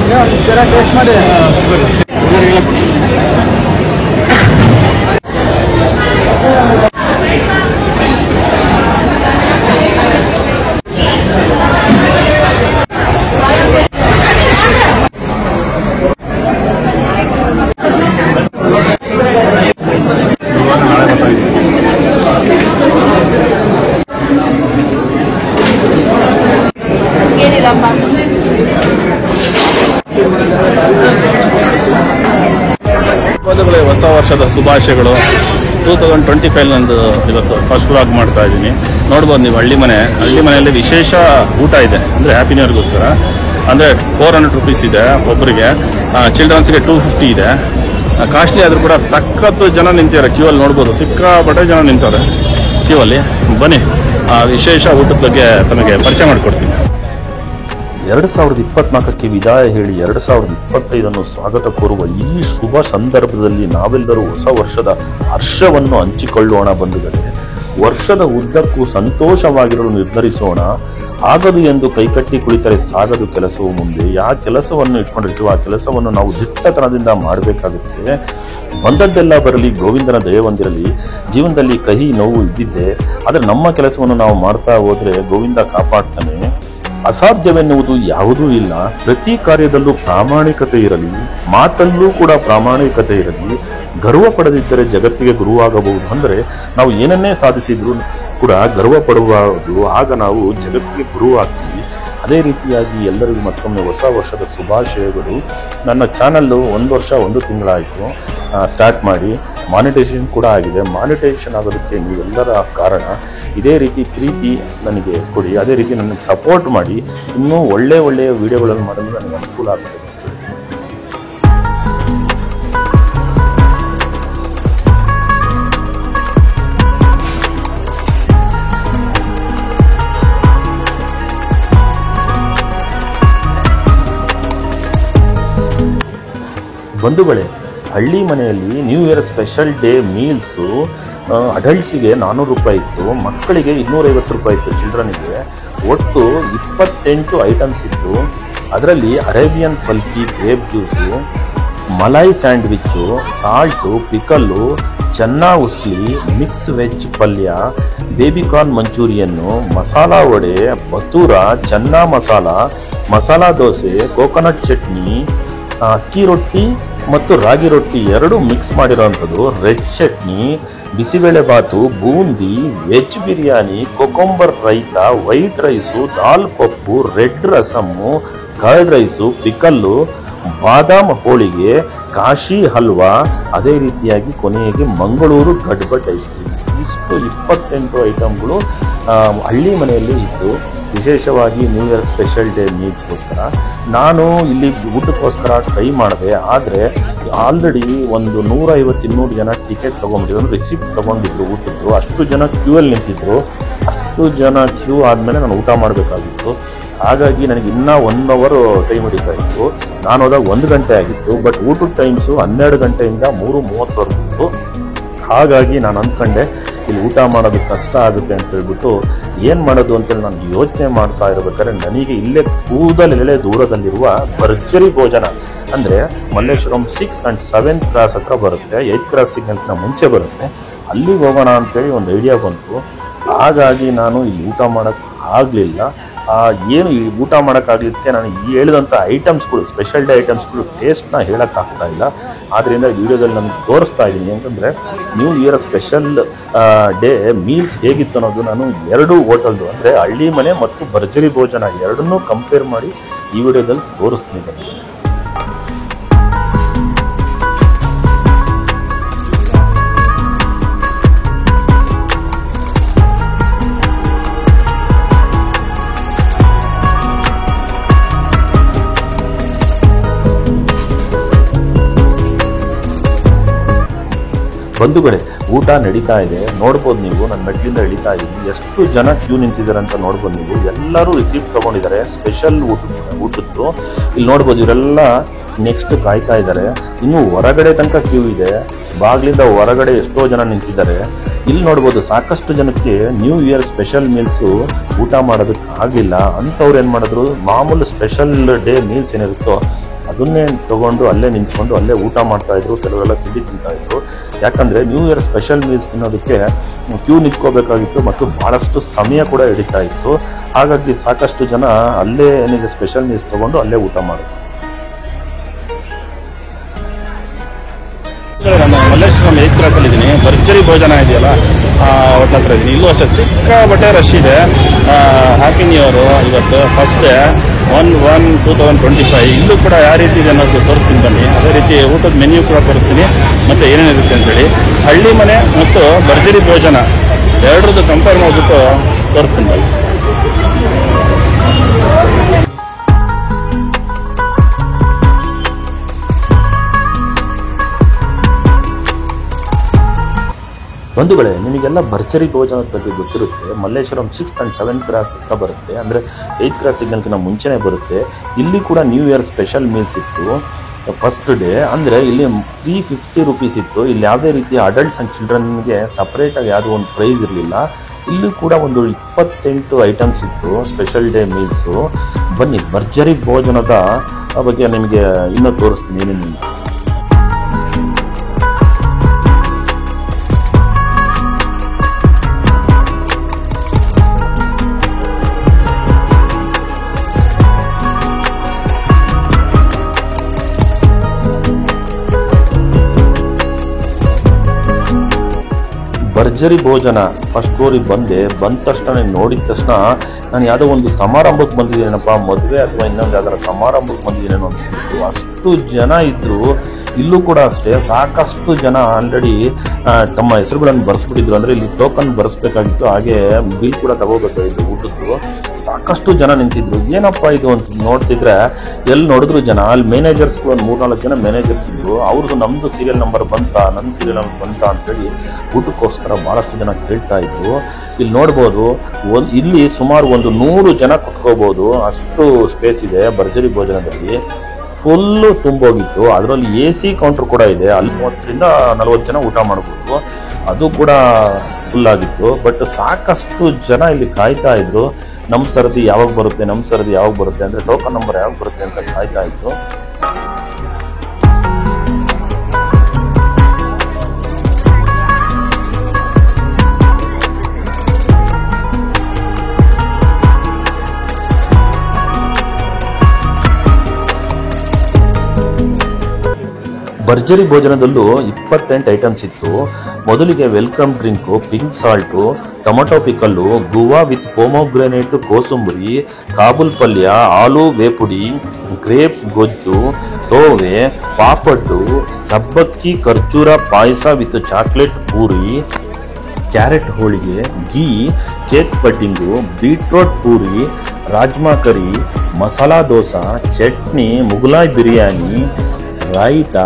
ಜರ ಟೇಸ್ಟ್ ಮಾಡಿ ಹೊಸ ವರ್ಷದ ಶುಭಾಶಯಗಳು. 2025 ನಂದು ಇವತ್ತು ಫಸ್ಟ್ ವ್ಲಾಗ್ ಮಾಡ್ತಾ ಇದ್ದೀನಿ. ನೋಡ್ಬೋದು ನೀವು ಹಳ್ಳಿ ಮನೆಯಲ್ಲಿ ವಿಶೇಷ ಊಟ ಇದೆ, ಅಂದರೆ ಹ್ಯಾಪಿ ನ್ಯೂ ಇಯರ್ಗೋಸ್ಕರ. ಅಂದರೆ 400 ರೂಪೀಸ್ ಇದೆ ಒಬ್ಬರಿಗೆ, ಚಿಲ್ಡ್ರನ್ಸ್ಗೆ 250 ಇದೆ. ಕಾಸ್ಟ್ಲಿ ಆದರೂ ಕೂಡ ಸಖತ್ತು ಜನ ನಿಂತಿದ್ದಾರೆ ಕ್ಯೂ ಅಲ್ಲಿ. ನೋಡ್ಬೋದು ಸಿಕ್ಕಾಪಟ್ಟೆ ಜನ ನಿಂತವ್ರೆ ಕ್ಯೂ ಅಲ್ಲಿ. ಬನ್ನಿ ವಿಶೇಷ ಊಟದ ಬಗ್ಗೆ ತಮಗೆ ಪರಿಚಯ ಮಾಡಿಕೊಡ್ತೀನಿ. 2024ಕ್ಕೆ ವಿದಾಯ ಹೇಳಿ 2025 ಸ್ವಾಗತ ಕೋರುವ ಈ ಶುಭ ಸಂದರ್ಭದಲ್ಲಿ ನಾವೆಲ್ಲರೂ ಹೊಸ ವರ್ಷದ ಹರ್ಷವನ್ನು ಹಂಚಿಕೊಳ್ಳೋಣ ಬಂಧುಗಳೇ. ವರ್ಷದ ಉದ್ದಕ್ಕೂ ಸಂತೋಷವಾಗಿರಲು ನಿರ್ಧರಿಸೋಣ. ಆಗದು ಎಂದು ಕೈಕಟ್ಟಿ ಕುಳಿತರೆ ಸಾಗದು ಕೆಲಸವು ಮುಂದೆ. ಯಾವ ಕೆಲಸವನ್ನು ಇಟ್ಕೊಂಡಿರ್ತೀವೋ ಆ ಕೆಲಸವನ್ನು ನಾವು ದಿಟ್ಟತನದಿಂದ ಮಾಡಬೇಕಾಗುತ್ತೆ. ಬಂದದ್ದೆಲ್ಲ ಬರಲಿ, ಗೋವಿಂದನ ದಯೆ ಹೊಂದಿರಲಿ. ಜೀವನದಲ್ಲಿ ಕಹಿ ನೋವು ಇದ್ದಿದ್ದೆ, ಆದರೆ ನಮ್ಮ ಕೆಲಸವನ್ನು ನಾವು ಮಾಡ್ತಾ ಹೋದ್ರೆ ಗೋವಿಂದ ಕಾಪಾಡ್ತಾನೆ. ಅಸಾಧ್ಯವೆನ್ನುವುದು ಯಾವುದೂ ಇಲ್ಲ. ಪ್ರತಿ ಕಾರ್ಯದಲ್ಲೂ ಪ್ರಾಮಾಣಿಕತೆ ಇರಲಿ, ಮಾತಲ್ಲೂ ಕೂಡ ಪ್ರಾಮಾಣಿಕತೆ ಇರಲಿ. ಗರ್ವ ಪಡದಿದ್ದರೆ ಜಗತ್ತಿಗೆ ಗುರುವಾಗಬಹುದು. ಅಂದರೆ ನಾವು ಏನನ್ನೇ ಸಾಧಿಸಿದ್ರು ಕೂಡ ಗರ್ವ ಪಡುವುದು, ಆಗ ನಾವು ಜಗತ್ತಿಗೆ ಗುರುವಾಗ್ತೀವಿ. ಅದೇ ರೀತಿಯಾಗಿ ಎಲ್ಲರಿಗೂ ಮತ್ತೊಮ್ಮೆ ಹೊಸ ವರ್ಷದ ಶುಭಾಶಯಗಳು. ನನ್ನ ಚಾನಲ್ಲು 1 ವರ್ಷ 1 ತಿಂಗಳಾಯಿತು ಸ್ಟಾರ್ಟ್ ಮಾಡಿ. ಮಾನಿಟೈಸೇಷನ್ ಕೂಡ ಆಗಿದೆ. ಮಾನಿಟೈಸೇಷನ್ ಆಗೋದಕ್ಕೆ ನೀವೆಲ್ಲರ ಕಾರಣ. ಇದೇ ರೀತಿ ಪ್ರೀತಿ ನನಗೆ ಕೊಡಿ, ಅದೇ ರೀತಿ ನನಗೆ ಸಪೋರ್ಟ್ ಮಾಡಿ. ಇನ್ನೂ ಒಳ್ಳೆಯ ವಿಡಿಯೋಗಳನ್ನು ಮಾಡಲು ನನಗೆ ಅನುಕೂಲ ಆಗ್ತದೆ. ಬಂಧುಗಳೇ, ಹಳ್ಳಿ ಮನೆಯಲ್ಲಿ new year special day meals ಅಡಲ್ಟ್ಸಿಗೆ 400 ರೂಪಾಯಿ ಇತ್ತು, ಮಕ್ಕಳಿಗೆ 250 ರೂಪಾಯಿ ಇತ್ತು, ಚಿಲ್ಡ್ರನಿಗೆ. ಒಟ್ಟು 28 ಐಟಮ್ಸ್ ಇತ್ತು. ಅದರಲ್ಲಿ ಅರೇಬಿಯನ್ ಪಲ್ಕಿ, grape juice, malai sandwich, salt, pickle, chana ಉಸ್ಲಿ, ಮಿಕ್ಸ್ ವೆಜ್ ಪಲ್ಯ, baby corn manchurian, masala vada, bhatura, chana masala dosa, coconut chutney, ಅಕ್ಕಿ ರೊಟ್ಟಿ ಮತ್ತು ರಾಗಿ ರೊಟ್ಟಿ ಎರಡು ಮಿಕ್ಸ್ ಮಾಡಿರೋವಂಥದ್ದು, ರೆಡ್ ಚಟ್ನಿ, ಬಿಸಿಬೇಳೆ ಬಾತು, boondi, veg biryani, cucumber raita, white rice, dal ಪಪ್ಪು, red rasam, curd rice, pickle, ಬಾದಾಮ್ ಹೋಳಿಗೆ, ಕಾಶಿ ಹಲ್ವಾ, ಅದೇ ರೀತಿಯಾಗಿ ಕೊನೆಗೆ ಮಂಗಳೂರು ಗಡ್ಬಟ್ ಐಸ್ ಕ್ರೀಮ್. ಇಷ್ಟು 28 ಐಟಮ್ಗಳು ಹಳ್ಳಿ ಮನೆಯಲ್ಲಿ ಇತ್ತು. ವಿಶೇಷವಾಗಿ ನ್ಯೂ ಇಯರ್ ಸ್ಪೆಷಲ್ ಡೇ ಮೀಲ್ಸ್ಗೋಸ್ಕರ ನಾನು ಇಲ್ಲಿ ಊಟಕ್ಕೋಸ್ಕರ ಟ್ರೈ ಮಾಡಿದೆ. ಆದರೆ ಆಲ್ರೆಡಿ ಒಂದು 150-200 ಜನ ಟಿಕೆಟ್ ತೊಗೊಂಡಿದ್ರು, ರಿಸಿಪ್ಟ್ ತೊಗೊಂಡಿದ್ರು ಊಟದ್ದು. ಅಷ್ಟು ಜನ ಕ್ಯೂ ಅಲ್ಲಿ ನಿಂತಿದ್ರು. ಅಷ್ಟು ಜನ ಕ್ಯೂ ಆದಮೇಲೆ ನಾನು ಊಟ ಮಾಡಬೇಕಾಗಿತ್ತು. ಹಾಗಾಗಿ ನನಗೆ ಇನ್ನೂ 1 ಅವರ್ ಟೈಮ್ ಹಿಡಿತಾ ಇತ್ತು. ನಾನು ಹೋದಾಗ 1 ಗಂಟೆ ಆಗಿತ್ತು. ಬಟ್ ಊಟದ ಟೈಮ್ಸು 12 ಗಂಟೆಯಿಂದ 3:30ವರೆಗೂ ಇತ್ತು. ಹಾಗಾಗಿ ನಾನು ಅಂದ್ಕೊಂಡೆ ಇಲ್ಲಿ ಊಟ ಮಾಡೋದು ಕಷ್ಟ ಆಗುತ್ತೆ ಅಂತ ಹೇಳ್ಬಿಟ್ಟು ಏನು ಮಾಡೋದು ಅಂತೇಳಿ ನಾನು ಯೋಚನೆ ಮಾಡ್ತಾ ಇರಬೇಕಾದ್ರೆ ನನಗೆ ಇಲ್ಲೇ ಕೂದಲೆಳೆ ದೂರದಲ್ಲಿರುವ ಭರ್ಜರಿ ಭೋಜನ, ಅಂದರೆ ಮಲ್ಲೇಶ್ವರಂ 6 and 7th ಕ್ರಾಸ್ ಹತ್ರ ಬರುತ್ತೆ, 8th ಕ್ರಾಸ್ ಸಿಗ್ನಲ್ಕಿಂತ ಮುಂಚೆ ಬರುತ್ತೆ. ಅಲ್ಲಿಗೆ ಹೋಗೋಣ ಅಂತೇಳಿ ಒಂದು ಐಡಿಯಾ ಬಂತು. ಹಾಗಾಗಿ ನಾನು ಇಲ್ಲಿ ಊಟ ಮಾಡೋಕ್ಕೆ ಆಗಲಿಲ್ಲ. ಏನು ಈ ಊಟ ಮಾಡೋಕ್ಕಾಗಲಿಕ್ಕೆ ನಾನು ಈ ಹೇಳಿದಂಥ ಐಟಮ್ಸ್ಗಳು, ಸ್ಪೆಷಲ್ ಡೇ ಐಟಮ್ಸ್ಗಳು ಟೇಸ್ಟ್ನ ಹೇಳೋಕ್ಕಾಗ್ತಾ ಇಲ್ಲ. ಆದ್ದರಿಂದ ಈ ವಿಡಿಯೋದಲ್ಲಿ ನಾನು ತೋರಿಸ್ತಾ ಇದ್ದೀನಿ. ಯಾಕಂದರೆ new year special day meals ಹೇಗಿತ್ತು ಅನ್ನೋದು ನಾನು 2 ಹೋಟೆಲ್ದು, ಅಂದರೆ ಹಳ್ಳಿ ಮನೆ ಮತ್ತು ಭರ್ಜರಿ ಭೋಜನ ಎರಡನ್ನೂ ಕಂಪೇರ್ ಮಾಡಿ ಈ ವಿಡಿಯೋದಲ್ಲಿ ತೋರಿಸ್ತೀನಿ. ಬಂಧುಗಳೇ, ಊಟ ನಡೀತಾ ಇದೆ. ನೋಡ್ಬೋದು ನೀವು, ನನ್ನ ಮೆಟ್ಲಿಂದ ಇಳಿತಾ ಇದ್ದೀನಿ. ಎಷ್ಟು ಜನ ಕ್ಯೂ ನಿಂತಿದ್ದಾರೆ ಅಂತ ನೋಡ್ಬೋದು ನೀವು. ಎಲ್ಲರೂ ರಿಸೀಪ್ಟ್ ತೊಗೊಂಡಿದ್ದಾರೆ ಸ್ಪೆಷಲ್ ಊಟದ್ದು. ಇಲ್ಲಿ ನೋಡ್ಬೋದು, ಇವರೆಲ್ಲ ನೆಕ್ಸ್ಟ್ ಕಾಯ್ತಾ ಇದ್ದಾರೆ. ಇನ್ನು ಹೊರಗಡೆ ತನಕ ಕ್ಯೂ ಇದೆ. ಬಾಗಿಲಿಂದ ಹೊರಗಡೆ ಎಷ್ಟೋ ಜನ ನಿಂತಿದ್ದಾರೆ. ಇಲ್ಲಿ ನೋಡ್ಬೋದು, ಸಾಕಷ್ಟು ಜನಕ್ಕೆ ನ್ಯೂ ಇಯರ್ ಸ್ಪೆಷಲ್ ಮೀಲ್ಸು ಊಟ ಮಾಡೋದಕ್ಕೆ ಆಗಿಲ್ಲ. ಅಂಥವ್ರು ಏನು ಮಾಡಿದ್ರು, ಮಾಮೂಲು ಸ್ಪೆಷಲ್ ಡೇ ಮೀಲ್ಸ್ ಏನಿರುತ್ತೋ ಅದನ್ನೇ ತಗೊಂಡು ಅಲ್ಲೇ ನಿಂತ್ಕೊಂಡು ಅಲ್ಲೇ ಊಟ ಮಾಡ್ತಾಯಿದ್ರು, ಕೆಲವರೆಲ್ಲ ತಿಂಡಿ ತಿಂತಾಯಿದ್ರು. ಯಾಕಂದರೆ ನ್ಯೂ ಇಯರ್ ಸ್ಪೆಷಲ್ ಮೀಲ್ಸ್ ತಿನ್ನೋದಕ್ಕೆ ಕ್ಯೂ ನಿಂತ್ಕೋಬೇಕಾಗಿತ್ತು ಮತ್ತು ಭಾಳಷ್ಟು ಸಮಯ ಕೂಡ ಹಿಡಿತಾ ಇತ್ತು. ಹಾಗಾಗಿ ಸಾಕಷ್ಟು ಜನ ಅಲ್ಲೇ ಏನಿದೆ ಸ್ಪೆಷಲ್ ಮೀಲ್ಸ್ ತೊಗೊಂಡು ಅಲ್ಲೇ ಊಟ ಮಾಡಿದ್ರು. ನಾನು ಮಲ್ಲೇಶ್ವರಂ 8th ಕ್ರಾಸಲ್ಲಿ ಇದ್ದೀನಿ. ಭರ್ಜರಿ ಭೋಜನ ಇದೆಯಲ್ಲ ಹೋಟ್ಲ ಹತ್ರ ಇದ್ದೀನಿ. ಇಲ್ಲೂ ಅಷ್ಟೇ ಸಿಕ್ಕಾಪಟ್ಟೆ ರಶ್ ಇದೆ. ಹ್ಯಾಪಿ ನ್ಯೂ ಇಯರು ಇವತ್ತು ಫಸ್ಟ್ ಡೇ 1/1/2025. ಇಲ್ಲೂ ಕೂಡ ಯಾವ ರೀತಿ ಇದೆ ಅನ್ನೋದು ತೋರಿಸ್ತೀನಿ ಬನ್ನಿ. ಅದೇ ರೀತಿ ಊಟದ ಮೆನ್ಯೂ ಕೂಡ ತೋರಿಸ್ತೀನಿ ಮತ್ತು ಏನೇನಿರುತ್ತೆ ಅಂತೇಳಿ. ಹಳ್ಳಿ ಮನೆ ಮತ್ತು ಭರ್ಜರಿ ಭೋಜನ ಎರಡರದ್ದು ಕಂಪೇರ್ ಮಾಡಿಬಿಟ್ಟು ತೋರಿಸ್ತೀನಿ ಬನ್ನಿ. ಬಂಧುಗಳೇ, ನಿಮಗೆಲ್ಲ ಭರ್ಜರಿ ಭೋಜನದ ಬಗ್ಗೆ ಗೊತ್ತಿರುತ್ತೆ. Malleshwaram 6th and 7th cross ಹತ್ರ ಬರುತ್ತೆ, ಅಂದರೆ 8th ಕ್ರಾಸ್ ಸಿಗ್ನಲ್ಕಿಂತ ಮುಂಚೆನೇ ಬರುತ್ತೆ. ಇಲ್ಲಿ ಕೂಡ ನ್ಯೂ ಇಯರ್ ಸ್ಪೆಷಲ್ ಮೀಲ್ಸ್ ಇತ್ತು ಫಸ್ಟ್ ಡೇ. ಅಂದರೆ ಇಲ್ಲಿ 350 ರೂಪೀಸ್ ಇತ್ತು. ಇಲ್ಲಿ ಯಾವುದೇ ರೀತಿಯ ಅಡಲ್ಟ್ಸ್ ಆ್ಯಂಡ್ ಚಿಲ್ಡ್ರನ್ಗೆ ಸಪ್ರೇಟಾಗಿ ಯಾವುದೋ ಒಂದು ಪ್ರೈಸ್ ಇರಲಿಲ್ಲ. ಇಲ್ಲಿ ಕೂಡ ಒಂದು 28 ಐಟಮ್ಸ್ ಇತ್ತು ಸ್ಪೆಷಲ್ ಡೇ ಮೀಲ್ಸು. ಬನ್ನಿ, ಭರ್ಜರಿ ಭೋಜನದ ಬಗ್ಗೆ ನಿಮಗೆ ಇನ್ನೂ ತೋರಿಸ್ತೀನಿ ಏನೇನು. ಭರ್ಜರಿ ಭೋಜನ ಫಸ್ಟ್ ಫ್ಲೋರಿಗೆ ಬಂದ ತಕ್ಷಣ ನೋಡಿದ ತಕ್ಷಣ ನಾನು ಯಾವುದೋ ಒಂದು ಸಮಾರಂಭಕ್ಕೆ ಬಂದಿದ್ದೀನಪ್ಪ, ಮದುವೆ ಅಥವಾ ಇನ್ನೊಂದು ಯಾವ್ದಾರ ಸಮಾರಂಭಕ್ಕೆ ಬಂದಿದ್ದೀನೇನೋ ಅನಿಸ್ಬಿಟ್ಟು ಅಷ್ಟು ಜನ ಇದ್ದರು. ಇಲ್ಲೂ ಕೂಡ ಅಷ್ಟೇ ಸಾಕಷ್ಟು ಜನ ಆಲ್ರೆಡಿ ತಮ್ಮ ಹೆಸರುಗಳನ್ನು ಬರೆಸ್ಬಿಟ್ಟಿದ್ರು. ಅಂದರೆ ಇಲ್ಲಿ ಟೋಕನ್ ಬರೆಸ್ಬೇಕಾಗಿತ್ತು, ಹಾಗೆ ಬಿಲ್ ಕೂಡ ತಗೋಬೇಕಾಗಿತ್ತು ಊಟದ್ದು. ಸಾಕಷ್ಟು ಜನ ನಿಂತಿದ್ರು. ಏನಪ್ಪ ಇದು ಅಂತ ನೋಡ್ತಿದ್ರೆ ಎಲ್ಲಿ ನೋಡಿದ್ರು ಜನ. ಅಲ್ಲಿ ಮ್ಯಾನೇಜರ್ಸ್ಗಳು ಒಂದು 3-4 ಜನ ಮ್ಯಾನೇಜರ್ಸ್ ಇದ್ರು. ಅವ್ರದ್ದು ನಮ್ಮದು ಸೀರಿಯಲ್ ನಂಬರ್ ಬಂತಾ, ನನ್ನ ಸೀರಿಯಲ್ ನಂಬರ್ ಬಂತಾ ಅಂತೇಳಿ ಊಟಕ್ಕೋಸ್ಕರ ಭಾಳಷ್ಟು ಜನ ಕೇಳ್ತಾ ಇದ್ರು. ಇಲ್ಲಿ ನೋಡ್ಬೋದು, ಇಲ್ಲಿ ಸುಮಾರು ಒಂದು 100 ಜನ ಕುತ್ಕೋಬೋದು, ಅಷ್ಟು ಸ್ಪೇಸ್ ಇದೆ ಭರ್ಜರಿ ಭೋಜನದಲ್ಲಿ. ಫುಲ್ಲು ತುಂಬೋಗಿತ್ತು. ಅದರಲ್ಲಿ AC ಕೌಂಟ್ರ್ ಕೂಡ ಇದೆ. ಅಲ್ಲಿ 30ರಿಂದ 40 ಜನ ಊಟ ಮಾಡ್ಬೋದು. ಅದು ಕೂಡ ಫುಲ್ಲಾಗಿತ್ತು. ಬಟ್ ಸಾಕಷ್ಟು ಜನ ಇಲ್ಲಿ ಕಾಯ್ತಾ ಇದ್ರು. ನಮ್ಮ ಸರದಿ ಯಾವಾಗ ಬರುತ್ತೆ, ನಮ್ಮ ಸರದಿ ಯಾವಾಗ ಬರುತ್ತೆ ಅಂದರೆ ಟೋಕನ್ ನಂಬರ್ ಯಾವಾಗ ಬರುತ್ತೆ ಅಂತ ಕಾಯ್ತಾ ಇತ್ತು. ಭರ್ಜರಿ ಭೋಜನದಲ್ಲೂ 28 ಐಟಮ್ಸ್ ಇತ್ತು. ಮೊದಲಿಗೆ welcome drink, pink salt, tomato pickle, guava with pomegranate ಕೋಸುಂಬರಿ, ಕಾಬೂಲ್ ಪಲ್ಯ, ಆಲೂ ವೇಪುಡಿ, ಗ್ರೇಪ್ಸ್ ಗೊಜ್ಜು, ತೋವೆ, ಪಾಪಡ್ಡು, ಸಬ್ಬಕ್ಕಿ ಖರ್ಜೂರ ಪಾಯಸ ವಿತ್ ಚಾಕ್ಲೇಟ್ ಪೂರಿ, ಕ್ಯಾರೆಟ್ ಹೋಳಿಗೆ, ghee, cake pudding, beetroot puri, rajma curry, masala dosa, chutney, Mughlai biryani, raita,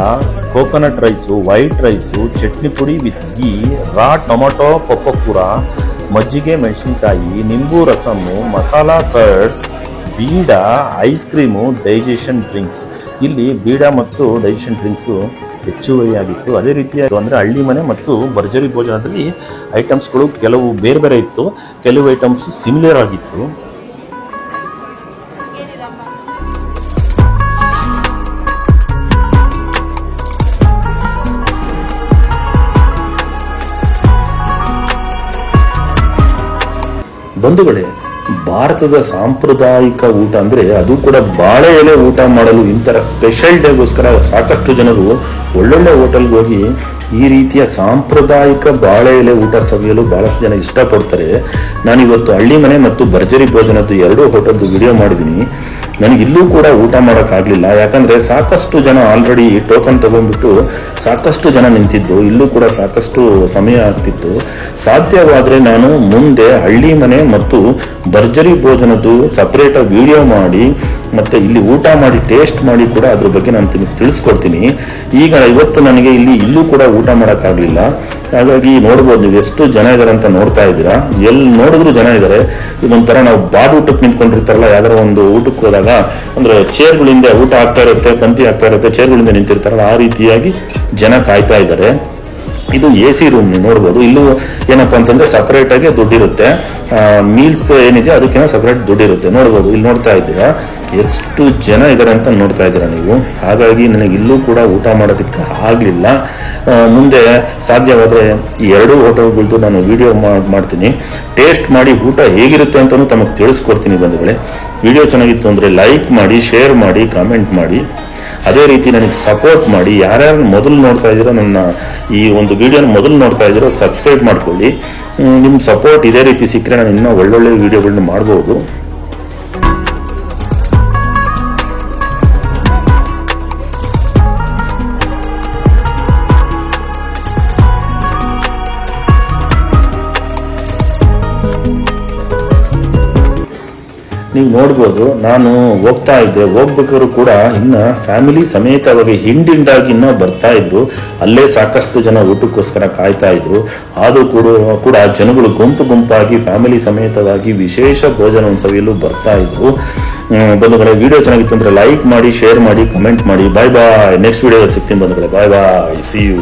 coconut rice, white rice, chutney ಪುಡಿ ವಿತ್ ಗೀ, ರಾ ಟೊಮೊಟೊ ಪಪ್ಪಕೂರ, ಮಜ್ಜಿಗೆ ಮೆಣಸಿನ್ಕಾಯಿ, ನಿಂಬು ರಸಮ್ಮು, ಮಸಾಲಾ ಕರ್ಡ್ಸ್, ಬೀಡ, ಐಸ್ ಕ್ರೀಮು, ಡೈಜೆಷನ್ ಡ್ರಿಂಕ್ಸ್. ಇಲ್ಲಿ ಬೀಡ ಮತ್ತು ಡೈಜೆಷನ್ ಡ್ರಿಂಕ್ಸು ಹೆಚ್ಚುವರಿಯಾಗಿತ್ತು. ಅದೇ ರೀತಿಯಾಗಿ ಅಂದರೆ ಹಳ್ಳಿ ಮನೆ ಮತ್ತು ಭರ್ಜರಿ ಭೋಜನದಲ್ಲಿ ಐಟಮ್ಸ್ಗಳು ಕೆಲವು ಬೇರೆ ಬೇರೆ ಇತ್ತು, ಕೆಲವು ಐಟಮ್ಸ್ ಸಿಮಿಲರ್ ಆಗಿತ್ತು. ಬಂಧುಗಳೇ, ಭಾರತದ ಸಾಂಪ್ರದಾಯಿಕ ಊಟ ಅಂದರೆ ಅದು ಕೂಡ ಬಾಳೆ ಎಲೆ ಊಟ ಮಾಡಲು ಇಂಥರ ಸ್ಪೆಷಲ್ ಡೇಗೋಸ್ಕರ ಸಾಕಷ್ಟು ಜನರು ಒಳ್ಳೊಳ್ಳೆ ಹೋಟೆಲ್ಗೆ ಹೋಗಿ ಈ ರೀತಿಯ ಸಾಂಪ್ರದಾಯಿಕ ಬಾಳೆ ಎಲೆ ಊಟ ಸವಿಯಲು ಭಾಳಷ್ಟು ಜನ ಇಷ್ಟಪಡ್ತಾರೆ. ನಾನಿವತ್ತು ಹಳ್ಳಿ ಮನೆ ಮತ್ತು ಭರ್ಜರಿ ಭೋಜನದ್ದು 2 ಹೋಟೆಲ್ದು ವಿಡಿಯೋ ಮಾಡಿದ್ದೀನಿ. ನನಗೆ ಇಲ್ಲೂ ಕೂಡ ಊಟ ಮಾಡೋಕ್ಕಾಗಲಿಲ್ಲ, ಯಾಕಂದರೆ ಸಾಕಷ್ಟು ಜನ ಆಲ್ರೆಡಿ ಟೋಕನ್ ತೊಗೊಂಡ್ಬಿಟ್ಟು ಸಾಕಷ್ಟು ಜನ ನಿಂತಿದ್ರು. ಇಲ್ಲೂ ಕೂಡ ಸಾಕಷ್ಟು ಸಮಯ ಆಗ್ತಿತ್ತು. ಸಾಧ್ಯವಾದರೆ ನಾನು ಮುಂದೆ ಹಳ್ಳಿ ಮನೆ ಮತ್ತು ಭರ್ಜರಿ ಭೋಜನದ್ದು ಸಪ್ರೇಟಾಗಿ ವಿಡಿಯೋ ಮಾಡಿ ಮತ್ತು ಇಲ್ಲಿ ಊಟ ಮಾಡಿ ಟೇಸ್ಟ್ ಮಾಡಿ ಕೂಡ ಅದ್ರ ಬಗ್ಗೆ ನಾನು ತಿಳಿಸ್ಕೊಡ್ತೀನಿ. ಈಗ ಇವತ್ತು ನನಗೆ ಇಲ್ಲೂ ಕೂಡ ಊಟ ಮಾಡೋಕ್ಕಾಗಲಿಲ್ಲ. ಹಾಗಾಗಿ ನೋಡ್ಬೋದು ನೀವು ಎಷ್ಟು ಜನ ಇದ್ದಾರೆ ಅಂತ ನೋಡ್ತಾ ಇದ್ದೀರಾ. ಎಲ್ಲಿ ನೋಡಿದ್ರು ಜನ ಇದ್ದಾರೆ. ಇದೊಂಥರ ನಾವು ಬಾಡ್ ಊಟಕ್ಕೆ ನಿಂತ್ಕೊಂಡಿರ್ತಾರಲ್ಲ, ಯಾವ್ದಾರ ಒಂದು ಊಟಕ್ಕೆ ಹೋದಾಗ ಅಂದರೆ ಚೇರ್ಗಳಿಂದ ಊಟ ಆಗ್ತಾ ಇರುತ್ತೆ, ಪಂಕ್ತಿ ಆಗ್ತಾ ಇರುತ್ತೆ, ಚೇರ್ಗಳಿಂದ ನಿಂತಿರ್ತಾರಲ್ಲ, ಆ ರೀತಿಯಾಗಿ ಜನ ಕಾಯ್ತಾ ಇದ್ದಾರೆ. ಇದು AC ರೂಮ್ ನೀವು ನೋಡ್ಬೋದು. ಇಲ್ಲೂ ಏನಪ್ಪಾ ಅಂತಂದ್ರೆ ಸಪರೇಟ್ ಆಗಿ ದುಡ್ಡಿರುತ್ತೆ. ಮೀಲ್ಸ್ ಏನಿದೆ ಅದಕ್ಕೇನೋ ಸಪರೇಟ್ ದುಡ್ಡಿರುತ್ತೆ. ನೋಡ್ಬೋದು, ಇಲ್ಲಿ ನೋಡ್ತಾ ಇದ್ದೀರಾ ಎಷ್ಟು ಜನ ಇದ್ದಾರೆ ಅಂತ ನೋಡ್ತಾ ಇದ್ದೀರಾ ನೀವು. ಹಾಗಾಗಿ ನನಗೆ ಇಲ್ಲೂ ಕೂಡ ಊಟ ಮಾಡೋದಕ್ಕೆ ಆಗಲಿಲ್ಲ. ಮುಂದೆ ಸಾಧ್ಯವಾದರೆ ಈ 2 ಹೋಟೆಲ್ಗಳದ್ದು ನಾನು ವಿಡಿಯೋ ಮಾಡ್ತೀನಿ. ಟೇಸ್ಟ್ ಮಾಡಿ ಊಟ ಹೇಗಿರುತ್ತೆ ಅಂತಲೂ ತಮಗೆ ತಿಳಿಸ್ಕೊಡ್ತೀನಿ ಬಂಧುಗಳೇ. ವಿಡಿಯೋ ಚೆನ್ನಾಗಿತ್ತು ಅಂದರೆ ಲೈಕ್ ಮಾಡಿ, ಶೇರ್ ಮಾಡಿ, ಕಾಮೆಂಟ್ ಮಾಡಿ. ಅದೇ ರೀತಿ ನನಗೆ ಸಪೋರ್ಟ್ ಮಾಡಿ. ಯಾರ್ಯಾರು ಮೊದಲು ನೋಡ್ತಾ ಇದ್ದೀರೋ, ನನ್ನ ಈ ಒಂದು ವಿಡಿಯೋನ ಮೊದಲು ನೋಡ್ತಾ ಇದ್ದೀರೋ ಸಬ್ಸ್ಕ್ರೈಬ್ ಮಾಡ್ಕೊಳ್ಳಿ. ನಿಮ್ಮ ಸಪೋರ್ಟ್ ಇದೇ ರೀತಿ ಸಿಕ್ಕರೆ ನಾನು ಇನ್ನೂ ಒಳ್ಳೊಳ್ಳೆ ವಿಡಿಯೋಗಳನ್ನ ಮಾಡ್ಬೋದು. ನೀವು ನೋಡ್ಬೋದು, ನಾನು ಹೋಗ್ತಾ ಇದ್ದೆ. ಹೋಗ್ಬೇಕಾದ್ರು ಕೂಡ ಇನ್ನ ಫ್ಯಾಮಿಲಿ ಸಮೇತವಾಗಿ ಹಿಂಡಿಂಡಾಗಿ ಇನ್ನೂ ಬರ್ತಾ ಇದ್ರು. ಅಲ್ಲೇ ಸಾಕಷ್ಟು ಜನ ಊಟಕ್ಕೋಸ್ಕರ ಕಾಯ್ತಾ ಇದ್ರು. ಆದರೂ ಕೂಡ ಜನಗಳು ಗುಂಪಾಗಿ ಫ್ಯಾಮಿಲಿ ಸಮೇತವಾಗಿ ವಿಶೇಷ ಭೋಜನ ಸವಿಯಲು ಬರ್ತಾ ಇದ್ರು. ಬಂಧುಗಳೇ, ವಿಡಿಯೋ ಚೆನ್ನಾಗಿತ್ತು ಅಂದ್ರೆ ಲೈಕ್ ಮಾಡಿ, ಶೇರ್ ಮಾಡಿ, ಕಮೆಂಟ್ ಮಾಡಿ. ಬಾಯ್ ಬಾಯ್. ನೆಕ್ಸ್ಟ್ ವಿಡಿಯೋ ಸಿಗ್ತೀನಿ ಬಂಧುಗಳೇ. Bye bye. See you.